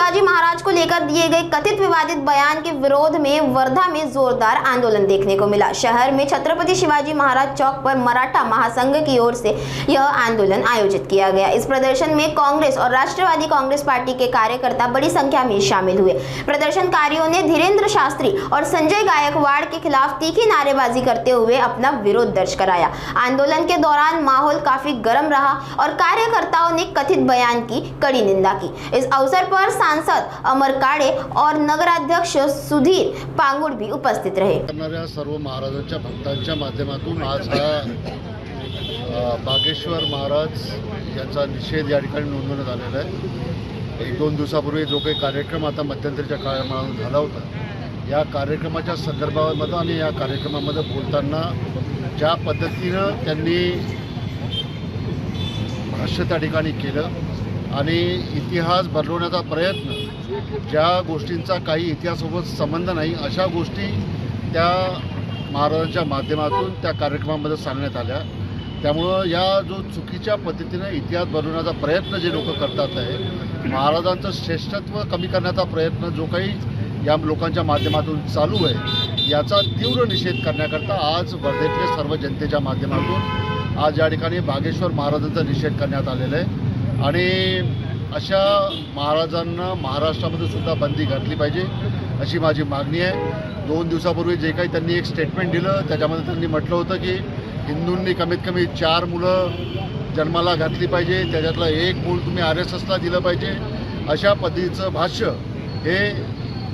शिवाजी महाराज को लेकर दिए गए कथित विवादित बयान के विरोध में वर्धा में जोरदार आंदोलन देखने को मिला। शहर में छत्रपति शिवाजी महाराज चौक पर मराठा महासंघ की ओर से यह आंदोलन आयोजित किया गया। इस प्रदर्शन में कांग्रेस और राष्ट्रवादी कांग्रेस पार्टी के कार्यकर्ता बड़ी संख्या में शामिल हुए। प्रदर्शनकारियों ने धीरेन्द्र शास्त्री और संजय गायकवाड़ के खिलाफ तीखी नारेबाजी करते हुए अपना विरोध दर्ज कराया। आंदोलन के दौरान माहौल काफी गर्म रहा और कार्यकर्ताओं ने कथित बयान की कड़ी निंदा की। इस अवसर पर सांसद अमर काड़े और नगराध्यक्ष सुधीर पांगुड़ भी उपस्थित रहे। सर्व महाराजांच्या भक्तांच्या माध्यमातून आज हा बागेश्वर महाराज यांचा निषेध या ठिकाणी नोंदवण्यात आलेला आहे। 1-2 दिवसापूर्वी जो काही कार्यक्रम आता मध्यंतरीच्या काळामध्ये झाला होता, या कार्यक्रमाच्या संदर्भामध्ये आणि या कार्यक्रमामध्ये बोलताना ज्या पद्धतीनं त्यांनी भाष्य त्या ठिकाणी केलं आणि इतिहास बदलवण्याचा प्रयत्न, ज्या गोष्टींचा काही इतिहासासोबत संबंध नाही अशा गोष्टी त्या महाराजांच्या माध्यमातून त्या कार्यक्रमामध्ये सांगण्यात आल्या। त्यामुळं या जो चुकीच्या पद्धतीने इतिहास बदलवण्याचा प्रयत्न जे लोक करतात आहे, महाराजांचं श्रेष्ठत्व कमी करण्याचा प्रयत्न जो काही या लोकांच्या माध्यमातून चालू आहे, याचा तीव्र निषेध करण्याकरता आज वर्धेतल्या सर्व जनतेच्या माध्यमातून आज या ठिकाणी बागेश्वर महाराजांचा निषेध करण्यात आलेला आहे। आणि अशा महाराजांना महाराष्ट्रामध्ये सुद्धा बंदी घातली पाहिजे अशी माझी मागणी आहे। 2 दिवसापूर्वी जे काही त्यांनी एक स्टेटमेंट दिलं, त्याच्यामध्ये त्यांनी म्हटलं होतं की हिंदूंनी कमीत कमी 4 मुलं जन्माला घातली पाहिजे, त्याच्यातलं 1 मूल तुम्ही RSSला दिलं पाहिजे, अशा पद्धतीचं भाष्य हे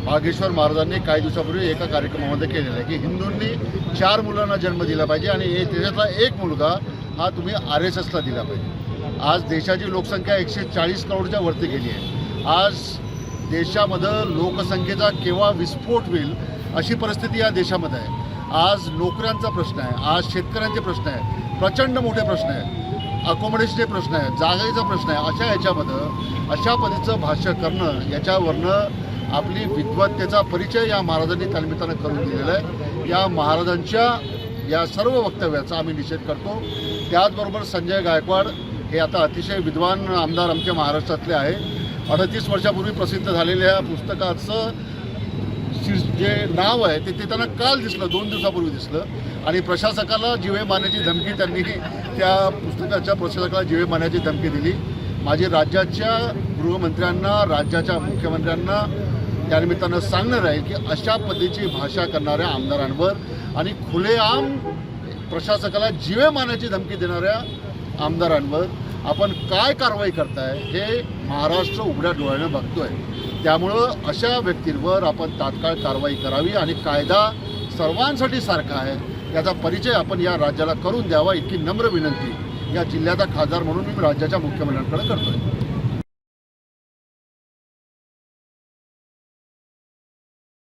बागेश्वर महाराजांनी काही दिवसापूर्वी एका कार्यक्रमामध्ये केलेलं आहे की हिंदूंनी 4 मुलांना जन्म दिला पाहिजे आणि त्याच्यातला 1 मुलगा हा तुम्ही RSSला दिला पाहिजे। आज देशाची लोकसंख्या 140 करोडच्या वरती गेली आहे। आज देशामध्ये लोकसंख्येचा केव्हा विस्फोट होईल अशी परिस्थिती या देशामध्ये आहे। आज नोकऱ्यांचा प्रश्न आहे, आज शेतकऱ्यांचे प्रश्न आहे, प्रचंड मोठे प्रश्न आहेत, अकोमोडेशनचे प्रश्न आहेत, जागेचा प्रश्न आहे। अशा याच्यामध्ये अशा पद्धतीचं भाष्य करणं, याच्यावरनं आपली विद्वत्तेचा परिचय या महाराजांनी त्यानिमित्तानं करून दिलेला आहे। या महाराजांच्या या सर्व वक्तव्याचा आम्ही निषेध करतो। त्याचबरोबर संजय गायकवाड हे आता अतिशय विद्वान आमदार आमच्या महाराष्ट्रातले आहे। 38 वर्षापूर्वी प्रसिद्ध झालेल्या पुस्तकाचं जे नाव आहे ते त्यांना काल दिसलं, 2 दिवसापूर्वी दिसलं आणि प्रशासकाला जीवे मारण्याची धमकी त्यांनी त्या पुस्तकाच्या प्रशासकाला जीवे मारण्याची धमकी दिली। माझी राज्याच्या गृहमंत्र्यांना, राज्याच्या मुख्यमंत्र्यांना त्यानिमित्तानं सांगणार आहे की अशा पद्धतीची भाषा करणाऱ्या आमदारांवर आणि खुलेआम प्रशासकाला जीवे मारण्याची धमकी देणाऱ्या आमदारांवर आपण काय कारवाई करताय हे महाराष्ट्र उघड्या डोळ्यानं बघतोय। त्यामुळं अशा व्यक्तींवर आपण तात्काळ कारवाई करावी आणि कायदा सर्वांसाठी सारखा आहे याचा परिचय आपण या राज्याला करून द्यावा, इतकी नम्र विनंती या जिल्ह्याचा खासदार म्हणून मी राज्याच्या मुख्यमंत्र्यांकडे करतोय।